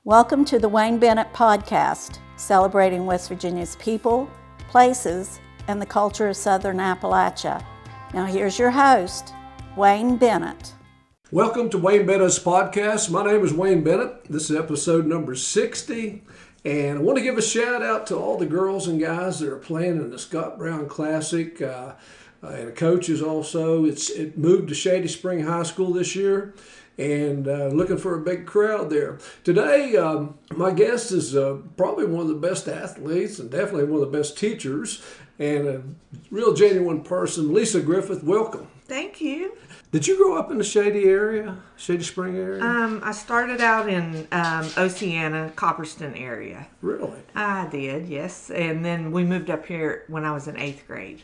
Welcome to the Wayne Bennett Podcast, celebrating West Virginia's people, places, and the culture of Southern Appalachia. Now here's your host, Wayne Bennett. Welcome to Wayne Bennett's podcast. My name is Wayne Bennett. This is episode number 60. And I want to give a shout out to all the girls and guys that are playing in the Scott Brown Classic and coaches also. It moved to Shady Spring High School this year. And looking for a big crowd there. Today, my guest is probably one of the best athletes and definitely one of the best teachers and a real genuine person. Lisa Griffith, welcome. Thank you. Did you grow up in the Shady area, Shady Spring area? I started out in Oceana, Copperston area. Really? I did, yes. And then we moved up here when I was in 8th grade.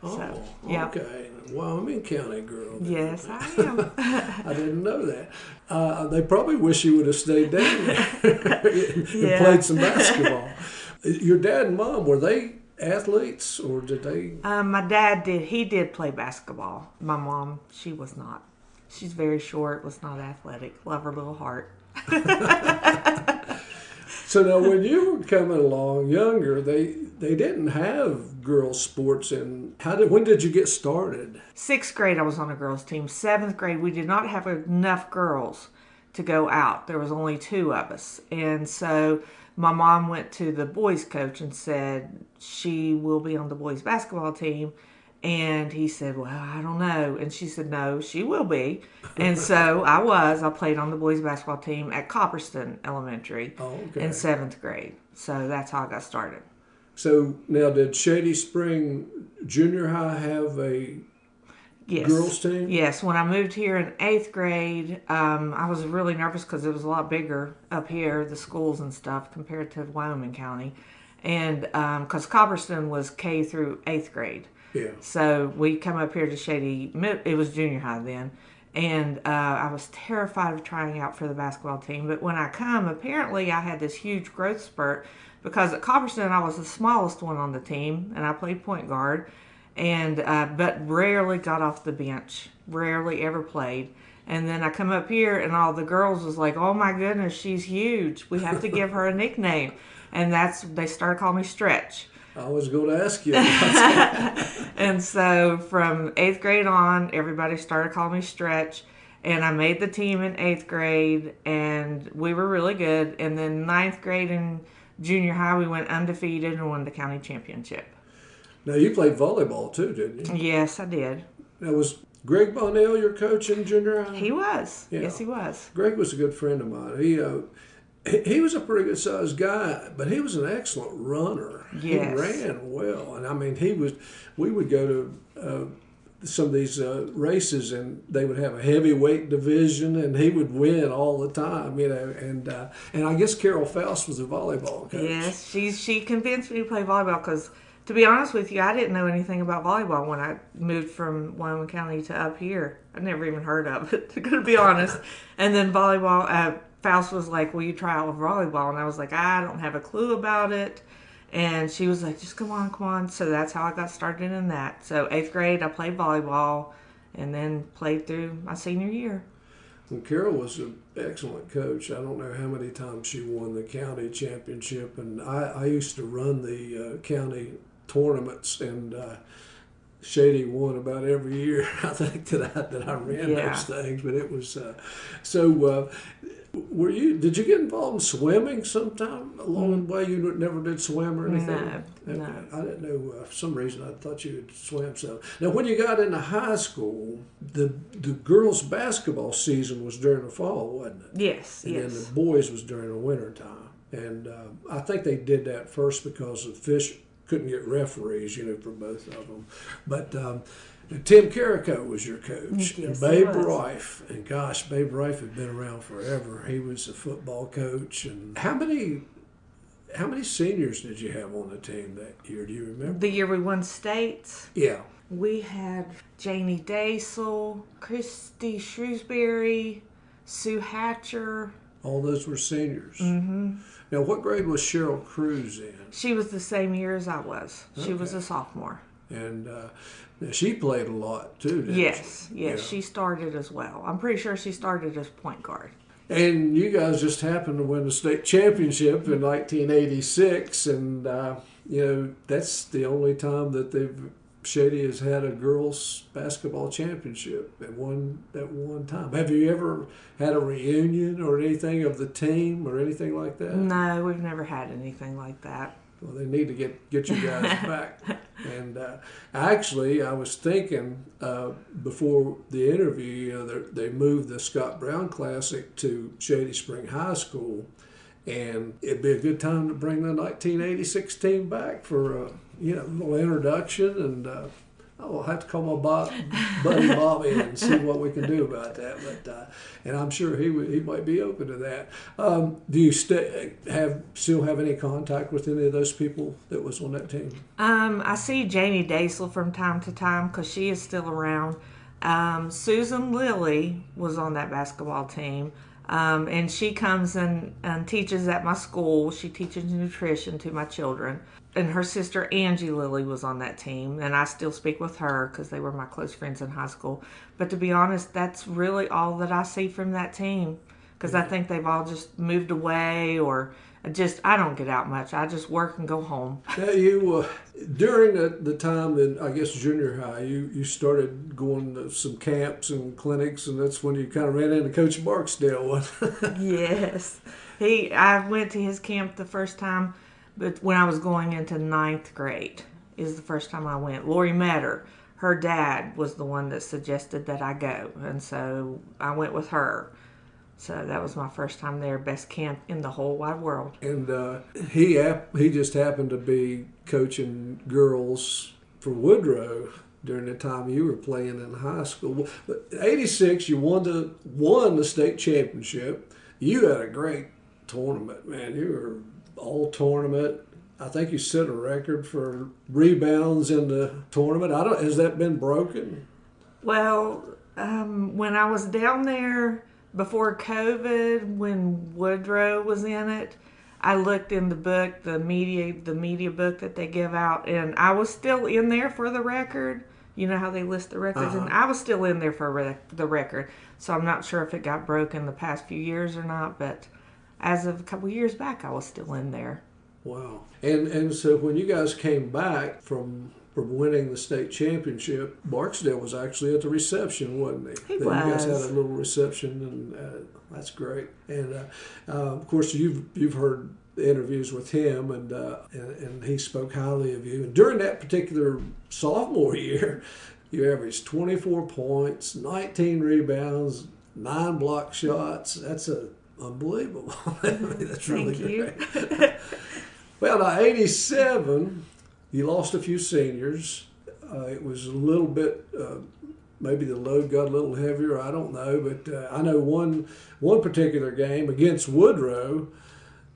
Oh, yeah. Okay. Wyoming County girl. Yes, I am. I didn't know that. They probably wish you would have stayed down there and played some basketball. Your dad and mom, were they athletes or did they? My dad did. He did play basketball. My mom, she was not. She's very short, was not athletic. Love her little heart. So now when you were coming along younger, they didn't have girls' sports. And when did you get started? 6th grade, I was on a girls' team. 7th grade, we did not have enough girls to go out. There was only 2 of us. And so my mom went to the boys' coach and said she will be on the boys' basketball team. And he said, well, I don't know. And she said, no, she will be. And so I played on the boys' basketball team at Copperston Elementary in 7th grade. So that's how I got started. So now did Shady Spring Junior High have a girls' team? Yes. When I moved here in 8th grade, I was really nervous because it was a lot bigger up here, the schools and stuff, compared to Wyoming County. And because Copperston was K through 8th grade. Yeah. So we come up here to Shady, it was junior high then, and I was terrified of trying out for the basketball team. But when I come, apparently I had this huge growth spurt because at Copperston I was the smallest one on the team, and I played point guard, and but rarely got off the bench, rarely ever played. And then I come up here, and all the girls was like, oh my goodness, she's huge. We have to give her a nickname. And they started calling me Stretch. I was going to ask you about that. And so from 8th grade on, everybody started calling me Stretch. And I made the team in 8th grade, and we were really good. And then 9th grade and junior high, we went undefeated and won the county championship. Now, you played volleyball too, didn't you? Yes, I did. Now, was Greg Bonnell your coach in junior high? He was. Yeah. Yes, he was. Greg was a good friend of mine. He was a pretty good sized guy, but he was an excellent runner. Yes. He ran well. And I mean, we would go to some of these races, and they would have a heavyweight division, and he would win all the time, and I guess Carol Faust was a volleyball coach. Yes, she convinced me to play volleyball because, to be honest with you, I didn't know anything about volleyball when I moved from Wyoming County to up here. I'd never even heard of it, to be honest. And then volleyball, Faust was like, will you try out with volleyball? And I was like, I don't have a clue about it. And she was like, just come on. So that's how I got started in that. So 8th grade, I played volleyball and then played through my senior year. Well, Carol was an excellent coach. I don't know how many times she won the county championship. And I used to run the county tournaments, and Shady won about every year, I think, that I ran those things. But it was did you get involved in swimming sometime along the way? You never did swim or anything? No. I didn't know. For some reason, I thought you would swim. So now, when you got into high school, the girls' basketball season was during the fall, wasn't it? Yes. And then the boys was during the winter time. And I think they did that first because the Fish couldn't get referees, for both of them. But Tim Carrico was your coach. Yes, and Babe Rife. And gosh, Babe Rife had been around forever. He was a football coach. And how many seniors did you have on the team that year? Do you remember? The year we won states? Yeah. We had Janie Daisel, Christy Shrewsbury, Sue Hatcher. All those were seniors. Mm-hmm. Now, what grade was Cheryl Cruz in? She was the same year as I was. Okay. She was a sophomore. And she played a lot, too, didn't Yes, she? yes, yeah. She started as well. I'm pretty sure she started as point guard. And you guys just happened to win the state championship in 1986, and that's the only time that Shady has had a girls basketball championship at one time. Have you ever had a reunion or anything of the team or anything like that? No, we've never had anything like that. Well, they need to get you guys back. And actually, I was thinking before the interview, they moved the Scott Brown Classic to Shady Spring High School, and it'd be a good time to bring the 1986 team back for a little introduction. And I'll have to call my buddy Bobby and see what we can do about that. But and I'm sure he might be open to that. Do you still have any contact with any of those people that was on that team? I see Janie Daisel from time to time because she is still around. Susan Lilly was on that basketball team. And she comes and teaches at my school. She teaches nutrition to my children. And her sister Angie Lilly was on that team. And I still speak with her because they were my close friends in high school. But to be honest, that's really all that I see from that team. Because I think they've all just moved away or I don't get out much. I just work and go home. Now you, during the time in, I guess, junior high, you started going to some camps and clinics, and that's when you kind of ran into Coach Barksdale. Yes. I went to his camp the first time, but when I was going into 9th grade is the first time I went. Lori Metter, her dad, was the one that suggested that I go, and so I went with her. So that was my first time there, best camp in the whole wide world. And he just happened to be coaching girls for Woodrow during the time you were playing in high school. But 86, you won the state championship. You had a great tournament, man. You were all tournament. I think you set a record for rebounds in the tournament. Has that been broken? Well, when I was down there before COVID, when Woodrow was in it, I looked in the book, the media book that they give out, and I was still in there for the record. You know how they list the records? And I was still in there for the record. So I'm not sure if it got broken the past few years or not, but as of a couple years back, I was still in there. Wow. And so when you guys came back from winning the state championship, Barksdale was actually at the reception, wasn't he? He was. You guys had a little reception, and that's great. And of course, you've heard the interviews with him, and he spoke highly of you. And during that particular sophomore year, you averaged 24 points, 19 rebounds, 9 block shots. That's unbelievable. That's really great. Well, now 87. You lost a few seniors. It was a little bit, maybe the load got a little heavier. I don't know, but I know one particular game against Woodrow,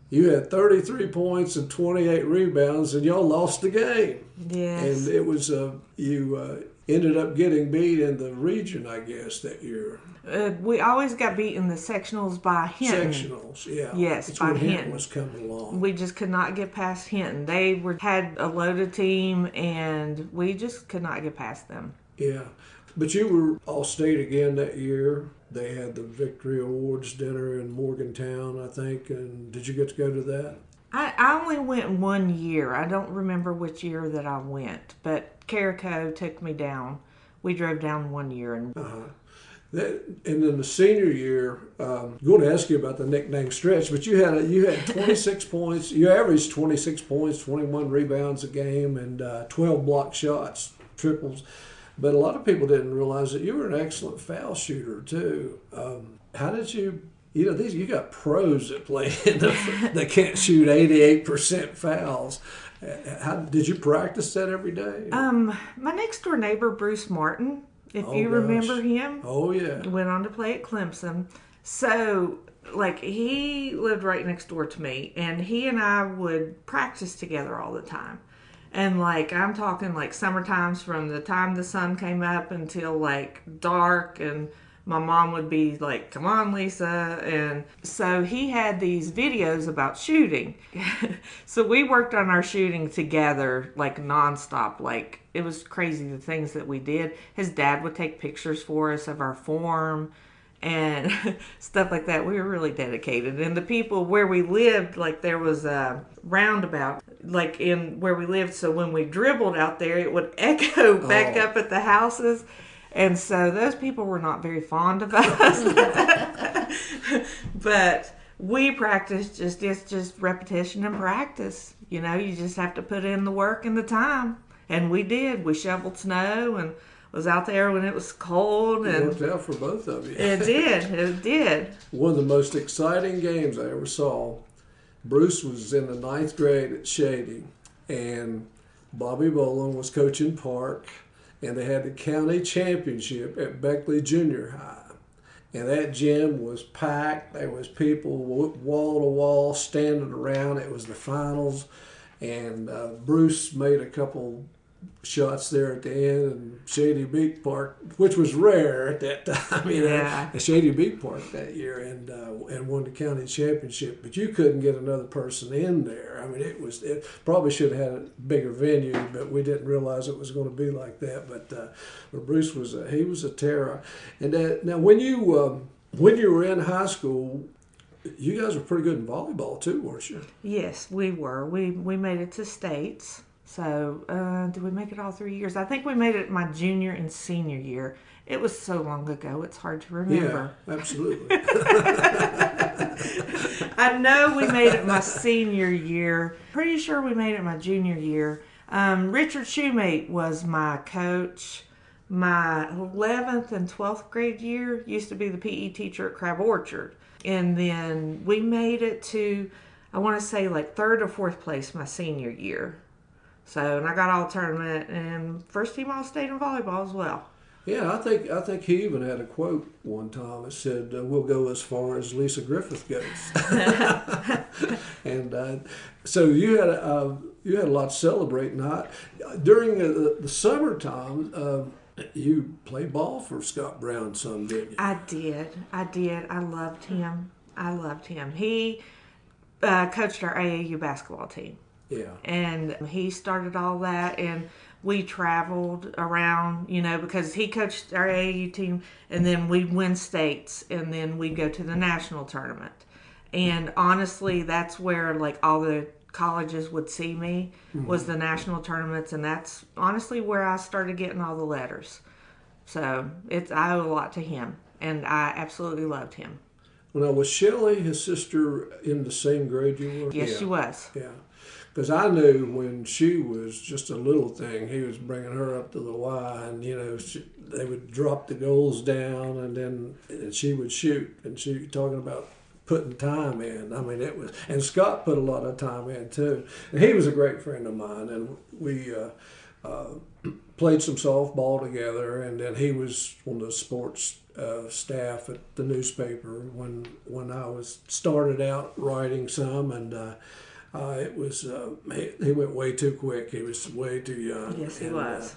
you had 33 points and 28 rebounds, and y'all lost the game. Yes. And it was you ended up getting beat in the region, I guess, that year. We always got beat in the sectionals by Hinton. Sectionals, yeah. Yes, it's by when Hinton was coming along. We just could not get past Hinton. They had a loaded team, and we just could not get past them. Yeah. But you were All-State again that year. They had the Victory Awards dinner in Morgantown, I think. And did you get to go to that? I only went one year. I don't remember which year that I went, but Carico took me down. We drove down one year. And then the senior year, I'm going to ask you about the nickname Stretch, but you had 26 points. You averaged 26 points, 21 rebounds a game, and 12 block shots, triples. But a lot of people didn't realize that you were an excellent foul shooter too. How did you? You got pros that play that can't shoot 88% fouls. How did you practice that every day? My next door neighbor, Bruce Martin, if you remember him. Oh, yeah. Went on to play at Clemson. So, he lived right next door to me, and he and I would practice together all the time. And, I'm talking, summer times from the time the sun came up until, dark, and my mom would be like, come on, Lisa. And so he had these videos about shooting. So we worked on our shooting together, nonstop. It was crazy the things that we did. His dad would take pictures for us of our form. and stuff like that. We were really dedicated. And the people where we lived, like there was a roundabout, like in where we lived. So when we dribbled out there, it would echo back up at the houses. And so those people were not very fond of us. But we practiced it's just repetition and practice. You know, you just have to put in the work and the time. And we did. We shoveled snow and was out there when it was cold. And it worked out for both of you. It did. It did. One of the most exciting games I ever saw, Bruce was in the 9th grade at Shady, and Bobby Boland was coaching Park, and they had the county championship at Beckley Junior High. And that gym was packed. There was people wall to wall standing around. It was the finals. And Bruce made a couple shots there at the end, and Shady beat Park, which was rare at that time. You know, and Shady beat Park that year and won the county championship. But you couldn't get another person in there. I mean, it probably should have had a bigger venue, but we didn't realize it was going to be like that. But Bruce was a terror. And now when you were in high school, you guys were pretty good in volleyball too, weren't you? Yes, we were. We made it to states. So, did we make it all 3 years? I think we made it my junior and senior year. It was so long ago, it's hard to remember. Yeah, absolutely. I know we made it my senior year. Pretty sure we made it my junior year. Richard Shoemate was my coach. My 11th and 12th grade year used to be the PE teacher at Crab Orchard. And then we made it to, I want to say like 3rd or 4th place my senior year. So, and I got all tournament and first team All-State in volleyball as well. Yeah, I think he even had a quote one time that said, "We'll go as far as Lisa Griffith goes." And so you had a lot to celebrate. Not during the summertime. You played ball for Scott Brown some, didn't you? I did. I loved him. He coached our AAU basketball team. Yeah. And he started all that, and we traveled around, you know, because he coached our AAU team, and then we'd win states, and then we'd go to the national tournament. And honestly, that's where, like, all the colleges would see me, was the national tournaments, and that's honestly where I started getting all the letters. So I owe a lot to him, and I absolutely loved him. Well, now, was Shelley, his sister, in the same grade you were? Yes, she was. Yeah. Because I knew when she was just a little thing, he was bringing her up to the Y, and you know they would drop the goals down, and she would shoot, and she talking about putting time in. I mean, it was, and Scott put a lot of time in too, and he was a great friend of mine, and we played some softball together, and then he was on the sports staff at the newspaper when I was started out writing some, and. It was he went way too quick. He was way too young. Yes, he was.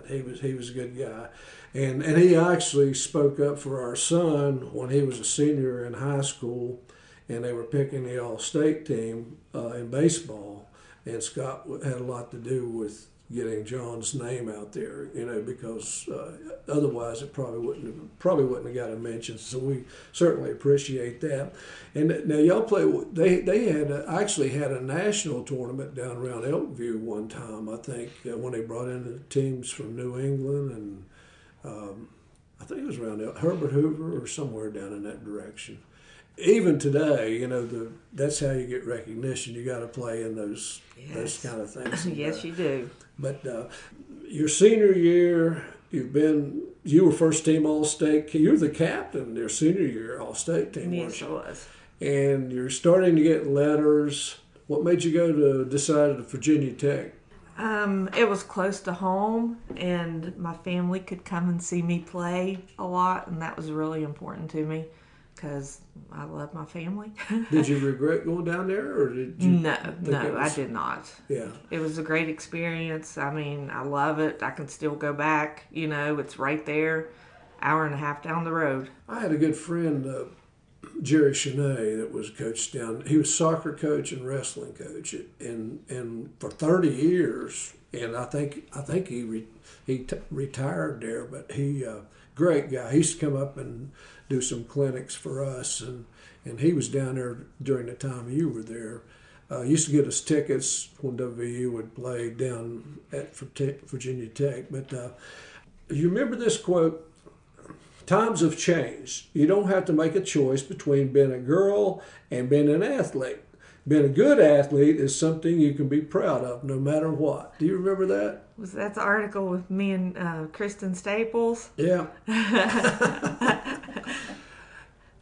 He was a good guy, and he actually spoke up for our son when he was a senior in high school, and they were picking the All-State team in baseball, and Scott had a lot to do with getting John's name out there, you know, because otherwise it probably wouldn't have got a mention. So we certainly appreciate that. And now y'all play. They actually had a national tournament down around Elkview one time. I think when they brought in the teams from New England, and I think it was around Herbert Hoover or somewhere down in that direction. Even today, you know, that's how you get recognition. You got to play in those kind of things. Yes, you do. But your senior year, you were first team All-State. You were the captain your senior year All-State team. Yes, I was. And you're starting to get letters. What made you decide to Virginia Tech? It was close to home, and my family could come and see me play a lot, and that was really important to me because I love my family. Did you regret going down there, or did you? No, I did not. Yeah. It was a great experience. I mean, I love it. I can still go back. You know, it's right there, hour and a half down the road. I had a good friend, Jerry Shady, that was coached down. He was soccer coach and wrestling coach, and for 30 years. And I think he retired there, but he great guy. He used to come up and do some clinics for us, and he was down there during the time you were there. Used to get us tickets when WVU would play down at Virginia Tech. But you remember this quote? Times have changed. You don't have to make a choice between being a girl and being an athlete. Being a good athlete is something you can be proud of no matter what. Do you remember that? Was that the article with me and Kristen Staples? Yeah.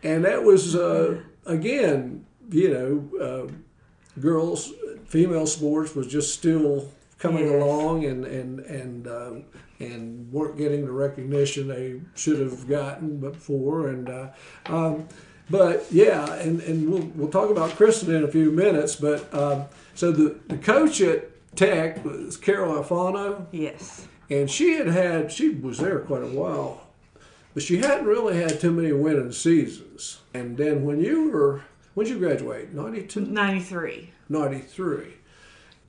And that was, again, girls, female sports was just still coming along and weren't getting the recognition they should have gotten before. But yeah, and we'll talk about Kristen in a few minutes. But so the coach at Tech was Carol Alfano. Yes. And she was there quite a while, but she hadn't really had too many winning seasons. And then when did you graduate? 92? 93. 93.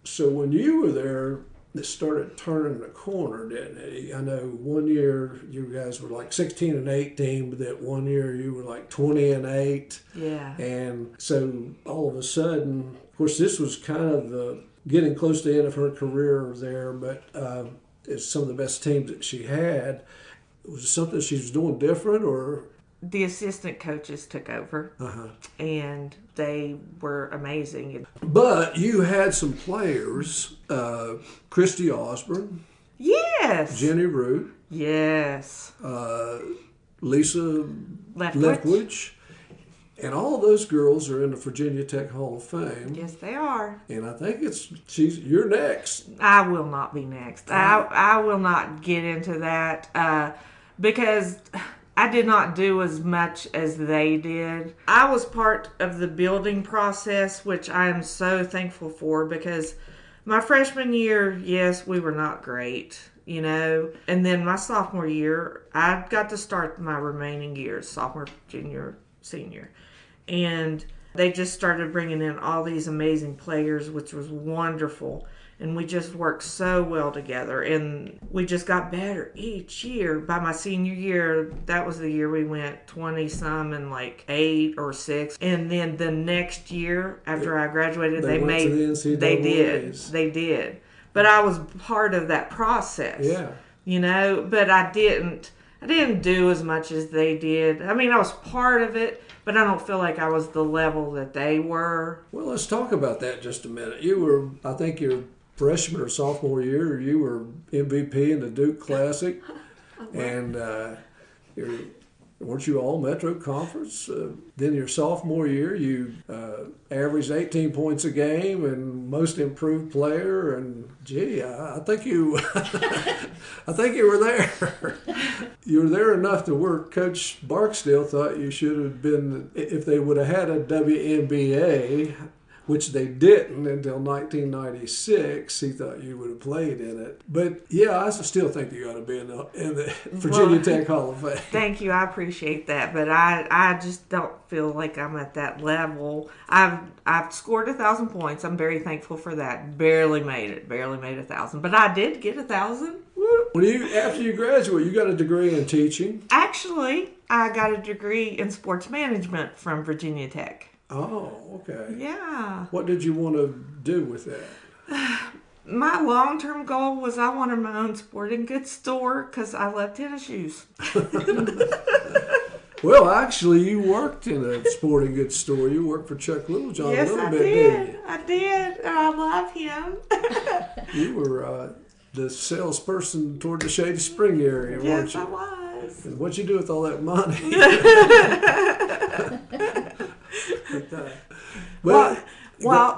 So when you were there, it started turning the corner, didn't it? I know one year you guys were like 16-18, but that one year you were like 20-8. Yeah. And so all of a sudden, of course, this was kind of getting close to the end of her career there, but it's some of the best teams that she had. Was it something she was doing different, or? The assistant coaches took over, and they were amazing. But you had some players, Christy Osborne. Yes. Jenny Root. Yes. Lisa Leftwich. And all those girls are in the Virginia Tech Hall of Fame. Yes, they are. And I think you're next. I will not be next. I will not get into that because I did not do as much as they did. I was part of the building process, which I am so thankful for, because my freshman year, yes, we were not great, And then my sophomore year, I got to start my remaining years, sophomore, junior, senior. And they just started bringing in all these amazing players, which was wonderful. And we just worked so well together. And we just got better each year. By my senior year, that was the year we went 20-some and like 8 or 6. And then the next year, after I graduated, they did. But I was part of that process. Yeah. But I didn't do as much as they did. I mean, I was part of it, but I don't feel like I was the level that they were. Well, let's talk about that just a minute. I think your freshman or sophomore year, you were MVP in the Duke Classic, and weren't you all Metro Conference? Then your sophomore year, you averaged 18 points a game and most improved player. And gee, I think you, I think you were there. You were there enough to where Coach Barksdale thought you should have been, if they would have had a WNBA, which they didn't until 1996. He thought you would have played in it. But yeah, I still think you ought to be in the Virginia Tech Hall of Fame. Thank you. I appreciate that. But I just don't feel like I'm at that level. I've scored 1,000 points. I'm very thankful for that. Barely made 1,000. But I did get 1,000. After you graduate, you got a degree in teaching? Actually, I got a degree in sports management from Virginia Tech. Oh, okay. Yeah. What did you want to do with that? My long-term goal was I wanted my own sporting goods store because I love tennis shoes. Well, actually, you worked in a sporting goods store. You worked for Chuck Littlejohn a little bit, didn't you? I did. I love him. You were the salesperson toward the Shady Spring area, weren't you? Yes, I was. And what'd you do with all that money? While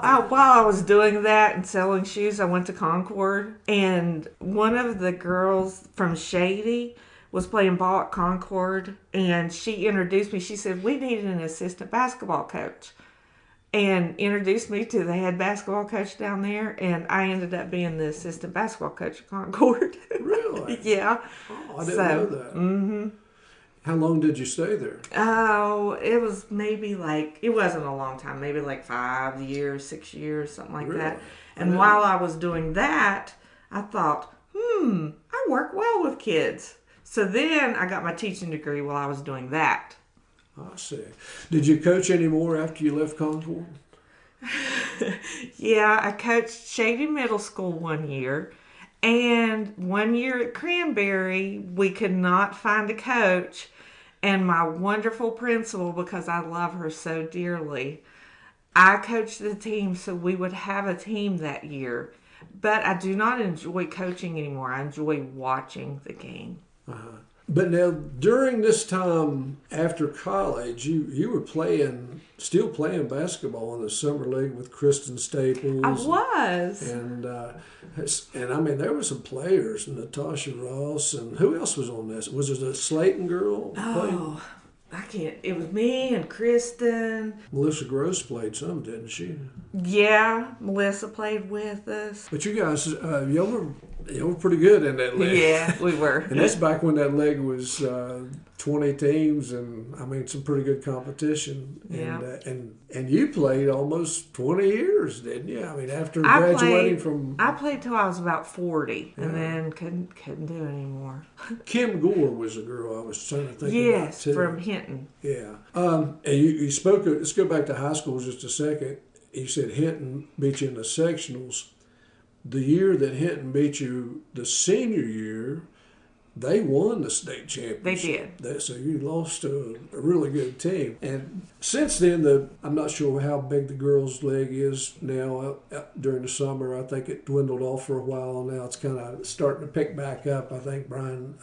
I was doing that and selling shoes, I went to Concord, and one of the girls from Shady was playing ball at Concord, and she introduced me. She said, "We need an assistant basketball coach," and introduced me to the head basketball coach down there, and I ended up being the assistant basketball coach at Concord. Really? Yeah. Oh, I didn't know that. Mm-hmm. How long did you stay there? Oh, it was maybe it wasn't a long time, maybe 5 years, 6 years, something like that. And while I was doing that, I thought, I work well with kids. So then I got my teaching degree while I was doing that. I see. Did you coach anymore after you left Concord? Yeah, I coached Shady Middle School 1 year. And 1 year at Cranberry, we could not find a coach. And my wonderful principal, because I love her so dearly, I coached the team so we would have a team that year. But I do not enjoy coaching anymore. I enjoy watching the game. Uh-huh. But now, during this time after college, you were still playing basketball in the summer league with Kristen Staples. I was. And I mean, there were some players, Natasha Ross, and who else was on this? Was it a Slayton girl? Oh, I can't. It was me and Kristen. Melissa Gross played some, didn't she? Yeah, Melissa played with us. But you guys, y'all were pretty good in that league. Yeah, we were. And that's back when that league was 20 teams, and I mean some pretty good competition. Yeah. And you played almost 20 years, didn't you? I mean, after graduating from. I played till I was about 40, and then couldn't do it anymore. Kim Gore was a girl I was trying to think about Yes, too. from Hinton. Yeah. And you spoke. Let's go back to high school just a second. You said Hinton beat you in the sectionals. The year that Hinton beat you, the senior year, they won the state championship. They did. So you lost to a really good team. And since then, I'm not sure how big the girls' league is now. During the summer, I think it dwindled off for a while. Now it's kind of starting to pick back up. I think Brian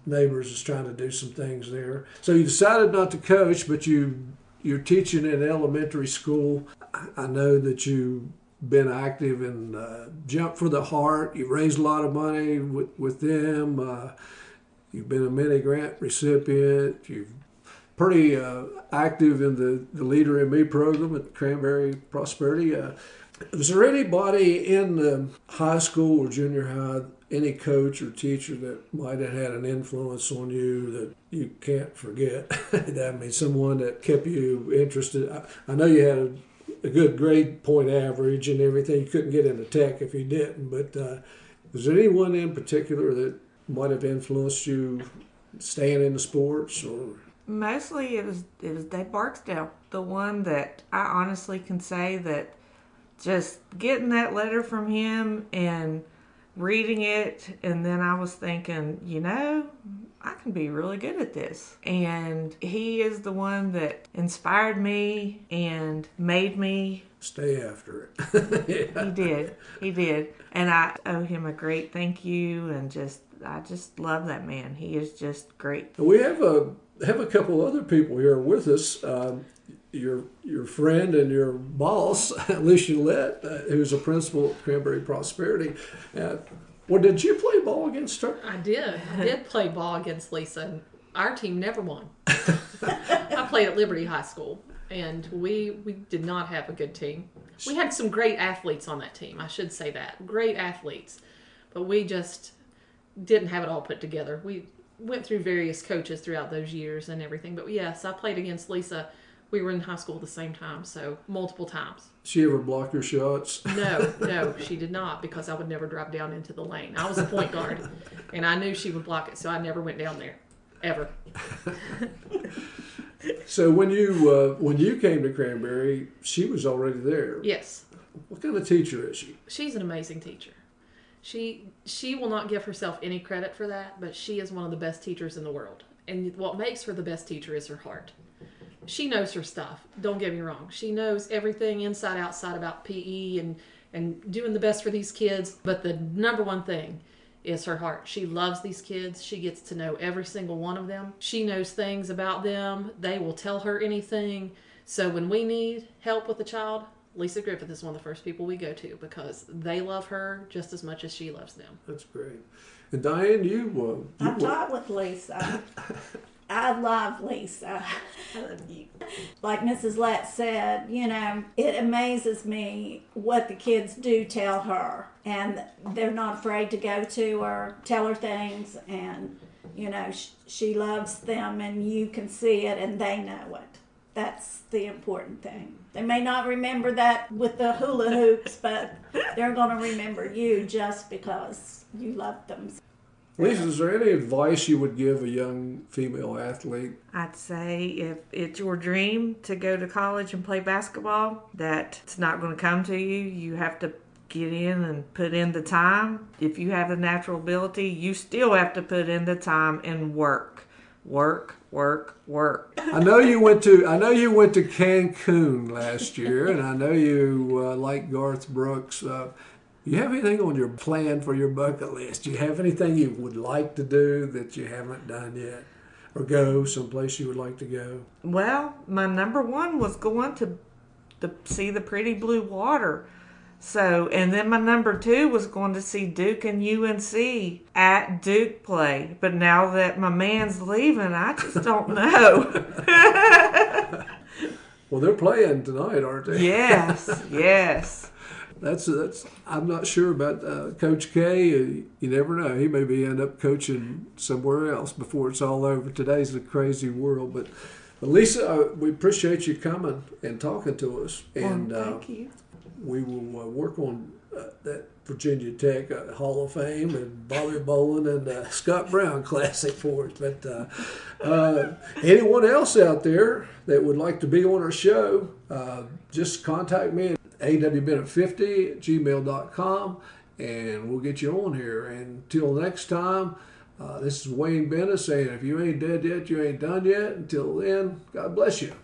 Neighbors is trying to do some things there. So you decided not to coach, but you're teaching in elementary school. I know that you've been active in Jump for the Heart. You've raised a lot of money with them. You've been a mini grant recipient. You've pretty active in the Leader in Me program at Cranberry Prosperity. Was there anybody in the high school or junior high, any coach or teacher that might have had an influence on you that you can't forget? I mean, someone that kept you interested. I know you had a good grade point average and everything. You couldn't get into tech if you didn't. But was there anyone in particular that might have influenced you staying in the sports? Or Mostly it was Dave Barksdale, the one that I honestly can say that just getting that letter from him and reading it, and then I was thinking, I can be really good at this. And he is the one that inspired me and made me stay after it. Yeah. He did. And I owe him a great thank you, and I just love that man. He is just great. We have a couple other people here with us. Your friend and your boss, Alicia Lett, who's a principal at Cranberry Prosperity. Did you play ball against her? I did play ball against Lisa, and our team never won. I played at Liberty High School, and we did not have a good team. We had some great athletes on that team, I should say that. Great athletes. But we just didn't have it all put together. We went through various coaches throughout those years and everything. But yes, I played against Lisa. We were in high school at the same time, so multiple times. She ever block your shots? No, she did not, because I would never drive down into the lane. I was a point guard, and I knew she would block it, so I never went down there, ever. So when you came to Cranberry, she was already there. Yes. What kind of teacher is she? She's an amazing teacher. She will not give herself any credit for that, but she is one of the best teachers in the world. And what makes her the best teacher is her heart. She knows her stuff. Don't get me wrong. She knows everything inside, outside about PE and doing the best for these kids. But the number one thing is her heart. She loves these kids. She gets to know every single one of them. She knows things about them. They will tell her anything. So when we need help with a child, Lisa Griffith is one of the first people we go to, because they love her just as much as she loves them. That's great. And Diane, you I taught with Lisa. I love Lisa. I love you. Like Mrs. Lett said, it amazes me what the kids do tell her. And they're not afraid to go to her, tell her things. And, she loves them, and you can see it, and they know it. That's the important thing. They may not remember that with the hula hoops, but they're going to remember you just because you love them. Lisa, is there any advice you would give a young female athlete? I'd say if it's your dream to go to college and play basketball, that it's not going to come to you. You have to get in and put in the time. If you have the natural ability, you still have to put in the time and work. Work. I know you went to Cancun last year, and I know you like Garth Brooks. You have anything on your plan for your bucket list? Do you have anything you would like to do that you haven't done yet? Or go someplace you would like to go? Well, my number one was going to see the pretty blue water. So, and then my number two was going to see Duke and UNC at Duke play. But now that my man's leaving, I just don't know. Well, they're playing tonight, aren't they? Yes. That's. I'm not sure about Coach K. You never know. He maybe end up coaching somewhere else before it's all over. Today's a crazy world. But Lisa, we appreciate you coming and talking to us. And thank you. We will work on that Virginia Tech Hall of Fame and Volley Bowling and Scott Brown Classic for us. But anyone else out there that would like to be on our show, just contact me at awbennett50@gmail.com and we'll get you on here. And until next time, this is Wayne Bennett saying, if you ain't dead yet, you ain't done yet. Until then, God bless you.